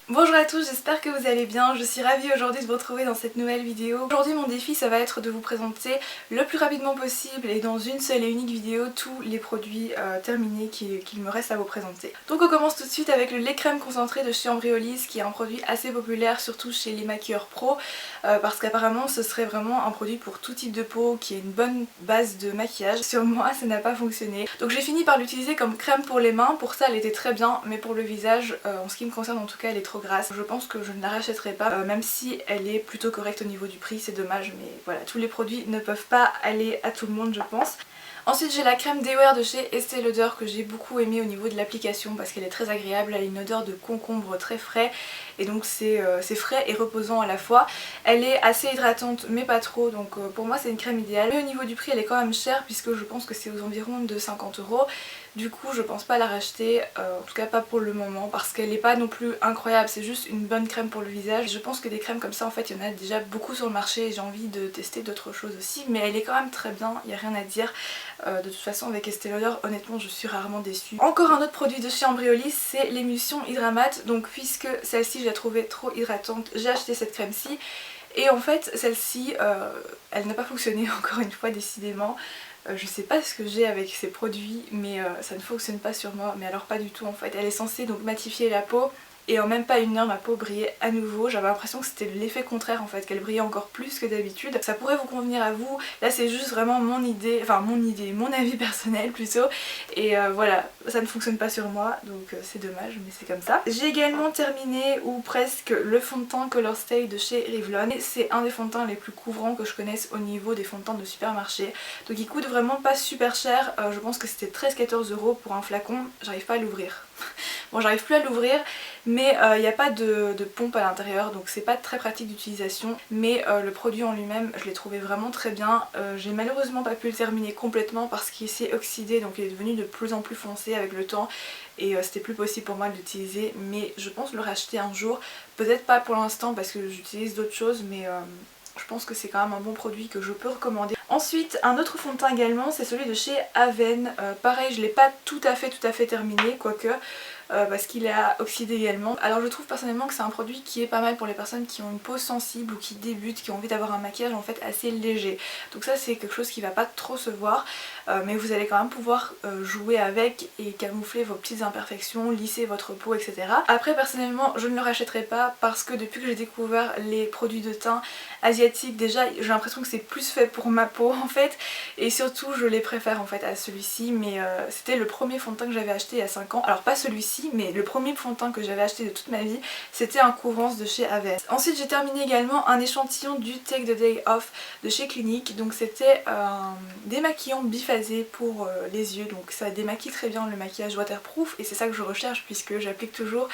Bonjour à tous, j'espère que vous allez bien. Je suis ravie aujourd'hui de vous retrouver dans cette nouvelle vidéo. Aujourd'hui mon défi ça va être de vous présenter le plus rapidement possible et dans une seule et unique vidéo tous les produits terminés qu'il me reste à vous présenter. Donc on commence tout de suite avec le lait crème concentré de chez Embryolisse qui est un produit assez populaire surtout chez les maquilleurs pro parce qu'apparemment ce serait vraiment un produit pour tout type de peau qui a une bonne base de maquillage. Sur moi ça n'a pas fonctionné. Donc j'ai fini par l'utiliser comme crème pour les mains, pour ça elle était très bien mais pour le visage en ce qui me concerne en tout cas elle est trop grasse. Je pense que je ne la rachèterai pas même si elle est plutôt correcte au niveau du prix, c'est dommage mais voilà, tous les produits ne peuvent pas aller à tout le monde je pense. Ensuite j'ai la crème Day Wear de chez Estée Lauder que j'ai beaucoup aimée au niveau de l'application parce qu'elle est très agréable, elle a une odeur de concombre très frais et donc c'est frais et reposant à la fois. Elle est assez hydratante mais pas trop donc pour moi c'est une crème idéale. Mais au niveau du prix elle est quand même chère puisque je pense que c'est aux environs de 50 €. Du coup je pense pas la racheter, en tout cas pas pour le moment parce qu'elle n'est pas non plus incroyable, c'est juste une bonne crème pour le visage. Je pense que des crèmes comme ça en fait il y en a déjà beaucoup sur le marché et j'ai envie de tester d'autres choses aussi mais elle est quand même très bien, il n'y a rien à dire. De toute façon avec Estée Lauder honnêtement je suis rarement déçue. Encore un autre produit de chez Embryolisse, c'est l'émulsion Hydramat. Donc puisque celle-ci je la trouvais trop hydratante, j'ai acheté cette crème-ci. Et en fait celle-ci elle n'a pas fonctionné encore une fois décidément. Je sais pas ce que j'ai avec ces produits mais ça ne fonctionne pas sur moi, mais alors pas du tout en fait. Elle est censée donc matifier la peau et en même pas une heure ma peau brillait à nouveau. J'avais l'impression que c'était l'effet contraire en fait, qu'elle brillait encore plus que d'habitude. Ça pourrait vous convenir à vous, là c'est juste vraiment mon idée, mon avis personnel plutôt. Et voilà, ça ne fonctionne pas sur moi donc c'est dommage mais c'est comme ça. J'ai également terminé ou presque le fond de teint Color Stay de chez Revlon. C'est un des fonds de teint les plus couvrants que je connaisse au niveau des fonds de teint de supermarché. Donc il coûte vraiment pas super cher, je pense que c'était 13-14 € pour un flacon, j'arrive pas à l'ouvrir. Bon j'arrive plus à l'ouvrir mais il n'y a pas de pompe à l'intérieur donc c'est pas très pratique d'utilisation mais le produit en lui-même je l'ai trouvé vraiment très bien. J'ai malheureusement pas pu le terminer complètement parce qu'il s'est oxydé donc il est devenu de plus en plus foncé avec le temps et c'était plus possible pour moi de l'utiliser mais je pense le racheter un jour, peut-être pas pour l'instant parce que j'utilise d'autres choses mais je pense que c'est quand même un bon produit que je peux recommander. Ensuite un autre fond de teint également c'est celui de chez Aven, pareil je l'ai pas tout à fait terminé quoique parce qu'il a oxydé également. Alors je trouve personnellement que c'est un produit qui est pas mal pour les personnes qui ont une peau sensible ou qui débutent, qui ont envie d'avoir un maquillage en fait assez léger. Donc ça c'est quelque chose qui va pas trop se voir mais vous allez quand même pouvoir jouer avec et camoufler vos petites imperfections, lisser votre peau etc. Après personnellement je ne le rachèterai pas parce que depuis que j'ai découvert les produits de teint asiatiques déjà j'ai l'impression que c'est plus fait pour ma peau en fait et surtout je les préfère en fait à celui-ci mais c'était le premier fond de teint que j'avais acheté il y a 5 ans. Alors pas celui-ci mais le premier fond de teint que j'avais acheté de toute ma vie c'était un Couvrance de chez Aven. Ensuite j'ai terminé également un échantillon du Take the Day Off de chez Clinique. Donc c'était un démaquillant biphasé pour les yeux donc ça démaquille très bien le maquillage waterproof et c'est ça que je recherche puisque j'applique toujours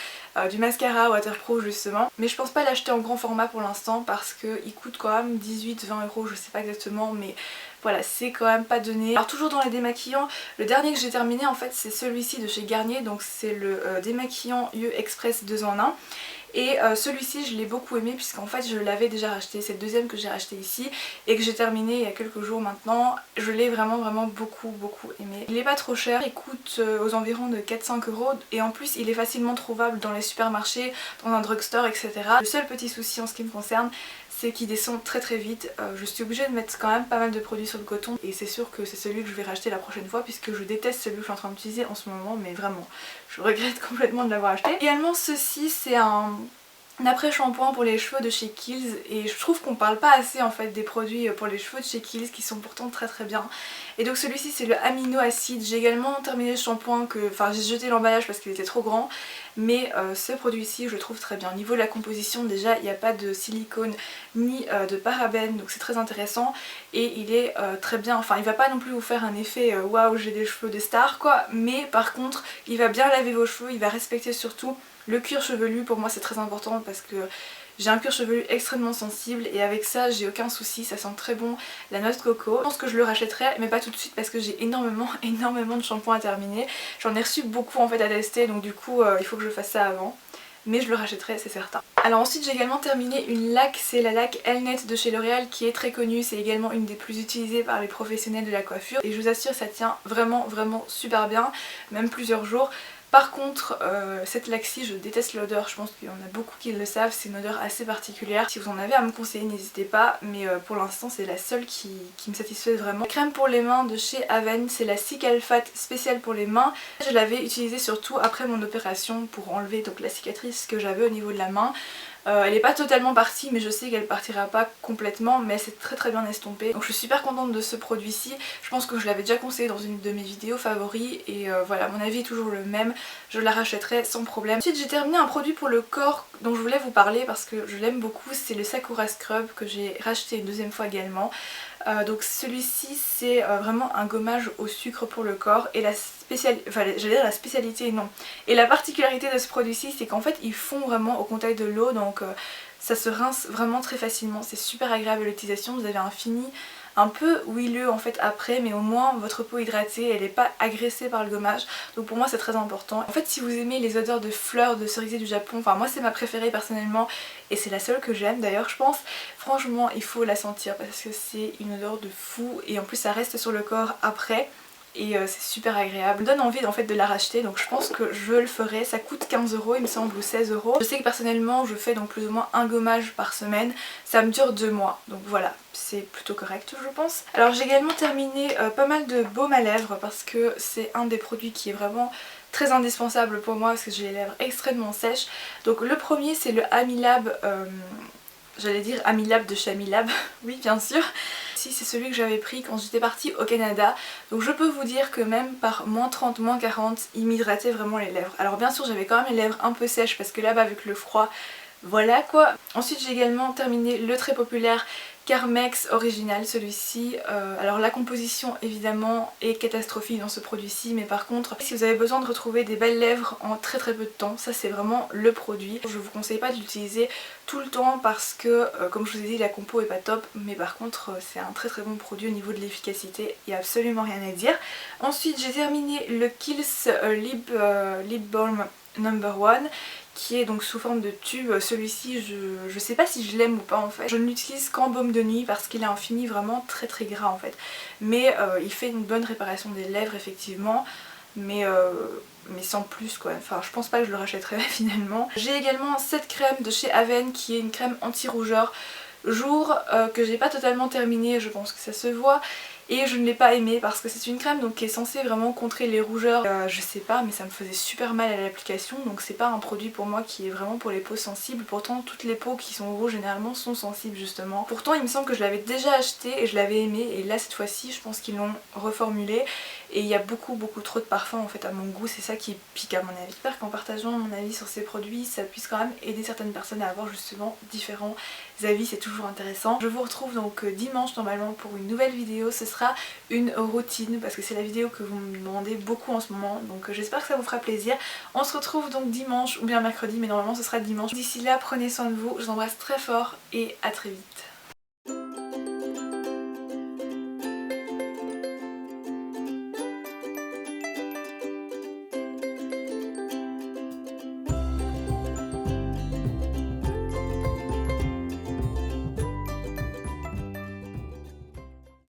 du mascara waterproof justement. Mais je pense pas l'acheter en grand format pour l'instant parce qu'il coûte quand même 18-20 € je sais pas exactement mais voilà c'est quand même pas donné. Alors toujours dans les démaquillants, le dernier que j'ai terminé en fait c'est celui-ci de chez Garnier donc c'est le démaquillant Yeux Express 2 en 1. Et celui-ci je l'ai beaucoup aimé puisqu'en fait je l'avais déjà racheté, c'est le deuxième que j'ai racheté ici et que j'ai terminé il y a quelques jours maintenant. Je l'ai vraiment beaucoup aimé. Il est pas trop cher, il coûte aux environs de 4-5 € et en plus il est facilement trouvable dans les supermarchés, dans un drugstore etc. Le seul petit souci en ce qui me concerne c'est qu'il descend très vite. Je suis obligée de mettre quand même pas mal de produits sur le coton et c'est sûr que c'est celui que je vais racheter la prochaine fois puisque je déteste celui que je suis en train d'utiliser en ce moment mais vraiment je regrette complètement de l'avoir acheté. Également ceci c'est un après-shampoing pour les cheveux de chez Kiehl's et je trouve qu'on parle pas assez en fait des produits pour les cheveux de chez Kiehl's qui sont pourtant très bien. Et donc celui-ci c'est le Amino Acid. J'ai également terminé le shampoing j'ai jeté l'emballage parce qu'il était trop grand mais ce produit-ci je le trouve très bien. Au niveau de la composition déjà il n'y a pas de silicone ni de parabènes donc c'est très intéressant et il est très bien, enfin il va pas non plus vous faire un effet waouh j'ai des cheveux de star quoi mais par contre il va bien laver vos cheveux, il va respecter surtout le cuir chevelu. Pour moi c'est très important parce que j'ai un cuir chevelu extrêmement sensible et avec ça j'ai aucun souci, ça sent très bon la noix de coco. Je pense que je le rachèterai mais pas tout de suite parce que j'ai énormément de shampoing à terminer. J'en ai reçu beaucoup en fait à tester donc du coup il faut que je fasse ça avant. Mais je le rachèterai c'est certain. Alors ensuite j'ai également terminé une laque, c'est la laque Elnet de chez L'Oréal qui est très connue, c'est également une des plus utilisées par les professionnels de la coiffure et je vous assure ça tient vraiment super bien, même plusieurs jours. Par contre cette Laxi, je déteste l'odeur, je pense qu'il y en a beaucoup qui le savent, c'est une odeur assez particulière. Si vous en avez à me conseiller n'hésitez pas, mais pour l'instant c'est la seule qui me satisfait vraiment. La crème pour les mains de chez Aven, c'est la Cicatrifat spéciale pour les mains. Je l'avais utilisée surtout après mon opération pour enlever donc la cicatrice que j'avais au niveau de la main. Elle n'est pas totalement partie, mais je sais qu'elle partira pas complètement, mais c'est très bien estompé. Donc je suis super contente de ce produit-ci. Je pense que je l'avais déjà conseillé dans une de mes vidéos favoris et voilà, mon avis est toujours le même. Je la rachèterai sans problème. Ensuite j'ai terminé un produit pour le corps dont je voulais vous parler parce que je l'aime beaucoup. C'est le Sakura Scrub que j'ai racheté une deuxième fois également. Donc celui-ci c'est vraiment un gommage au sucre pour le corps et la spécialité, enfin j'allais dire la spécialité non. Et la particularité de ce produit-ci c'est qu'en fait il fond vraiment au contact de l'eau, donc ça se rince vraiment très facilement, c'est super agréable à l'utilisation, vous avez un fini un peu huileux en fait après, mais au moins votre peau hydratée, elle n'est pas agressée par le gommage, donc pour moi c'est très important. En fait si vous aimez les odeurs de fleurs de cerisier du Japon, enfin moi c'est ma préférée personnellement et c'est la seule que j'aime d'ailleurs je pense, franchement il faut la sentir parce que c'est une odeur de fou et en plus ça reste sur le corps après. Et c'est super agréable, ça me donne envie en fait de la racheter, donc je pense que je le ferai. Ça coûte 15 € il me semble ou 16 €. Je sais que personnellement je fais donc plus ou moins un gommage par semaine, ça me dure 2 mois, donc voilà, c'est plutôt correct je pense. Alors j'ai également terminé pas mal de baume à lèvres parce que c'est un des produits qui est vraiment très indispensable pour moi parce que j'ai les lèvres extrêmement sèches. Donc le premier c'est le Amilab, j'allais dire Amilab de chez Amilab, oui bien sûr. C'est celui que j'avais pris quand j'étais partie au Canada, donc je peux vous dire que même par moins 30, moins 40 il m'hydratait vraiment les lèvres. Alors bien sûr j'avais quand même les lèvres un peu sèches parce que là-bas avec le froid, voilà quoi. Ensuite j'ai également terminé le très populaire Carmex original, celui-ci. Alors la composition évidemment est catastrophique dans ce produit-ci, mais par contre si vous avez besoin de retrouver des belles lèvres en très peu de temps, ça c'est vraiment le produit. Je vous conseille pas de l'utiliser tout le temps parce que comme je vous ai dit la compo est pas top, mais par contre c'est un très bon produit au niveau de l'efficacité, il n'y a absolument rien à dire. Ensuite j'ai terminé le Kiehl's Lip Balm No. 1 qui est donc sous forme de tube. Celui-ci je sais pas si je l'aime ou pas en fait. Je ne l'utilise qu'en baume de nuit parce qu'il a un fini vraiment très gras en fait. Mais il fait une bonne réparation des lèvres effectivement, mais sans plus quoi. Enfin je pense pas que je le rachèterai finalement. J'ai également cette crème de chez Aven qui est une crème anti-rougeur jour que j'ai pas totalement terminée, je pense que ça se voit. Et je ne l'ai pas aimée parce que c'est une crème donc qui est censée vraiment contrer les rougeurs. Je sais pas, mais ça me faisait super mal à l'application, donc c'est pas un produit pour moi qui est vraiment pour les peaux sensibles. Pourtant toutes les peaux qui sont rouges généralement sont sensibles justement. Pourtant il me semble que je l'avais déjà acheté et je l'avais aimé, et là cette fois-ci je pense qu'ils l'ont reformulé et il y a beaucoup trop de parfum en fait à mon goût, c'est ça qui pique à mon avis. J'espère qu'en partageant mon avis sur ces produits ça puisse quand même aider certaines personnes à avoir justement différents avis, c'est toujours intéressant. Je vous retrouve donc dimanche normalement pour une nouvelle vidéo, ce sera une routine parce que c'est la vidéo que vous me demandez beaucoup en ce moment, donc j'espère que ça vous fera plaisir. On se retrouve donc dimanche ou bien mercredi, mais normalement ce sera dimanche. D'ici là prenez soin de vous, je vous embrasse très fort et à très vite.